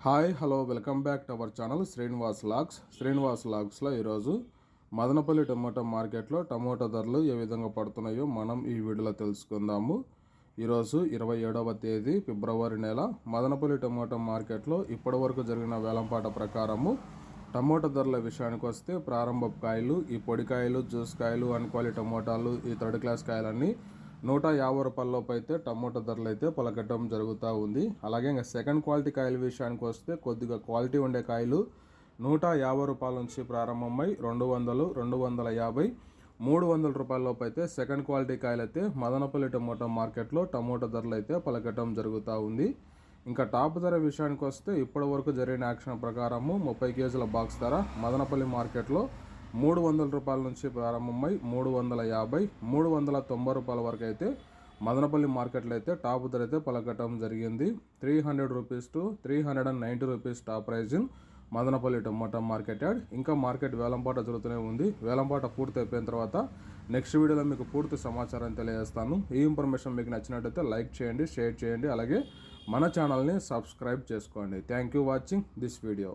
Hi hello welcome back to our channel Srinivas లాగ్స్లో ఈరోజు Madanapalle tomato మార్కెట్లో టమోటా ధరలు ఏ విధంగా పడుతున్నాయో మనం ఈ వీడియోలో తెలుసుకుందాము. ఈరోజు 27వ తేదీ ఫిబ్రవరి నెల మదనపల్లి టమోటా మార్కెట్లో ఇప్పటివరకు జరిగిన వేలంపాట ప్రకారము టమోటా ధరల విషయానికి వస్తే ప్రారంభపు కాయలు, ఈ పొడికాయలు, జ్యూస్ కాయలు, అన్క్వాలి టమోటాలు, ఈ థర్డ్ క్లాస్ కాయలన్నీ 150 రూపాయలలోపు అయితే టమోటా ధరలు అయితే పలకటం జరుగుతూ ఉంది. అలాగే ఇంకా సెకండ్ క్వాలిటీ కాయల విషయానికి వస్తే కొద్దిగా క్వాలిటీ ఉండే కాయలు 150 రూపాయల నుంచి ప్రారంభమై 200, 250, 300 రూపాయలలోపు అయితే సెకండ్ క్వాలిటీ కాయలు అయితే మదనపల్లి టమోటా మార్కెట్లో టమోటా ధరలు అయితే పలకటం జరుగుతూ ఉంది. ఇంకా టాప్ ధర విషయానికి వస్తే ఇప్పటి వరకు జరిగిన యాక్షన్ ప్రకారము 30 కేజీల బాక్స్ ధర మదనపల్లి మార్కెట్లో 300 రూపాయల నుంచి ప్రారంభమై 350, 390 రూపాయల వరకు అయితే మదనపల్లి మార్కెట్లో అయితే టాప్ ధర అయితే పలకటం జరిగింది. 300 రూపీస్ టు 390 rupees top prize Madanapalle tomato market yard. ఇంకా మార్కెట్ వేలంపాట జరుగుతూనే ఉంది. వేలంపాట పూర్తి అయిపోయిన తర్వాత నెక్స్ట్ వీడియోలో మీకు పూర్తి సమాచారం తెలియజేస్తాను. ఈ ఇన్ఫర్మేషన్ మీకు నచ్చినట్టయితే లైక్ చేయండి, షేర్ చేయండి, అలాగే మన ఛానల్ని సబ్స్క్రైబ్ చేసుకోండి. Thank you watching this video.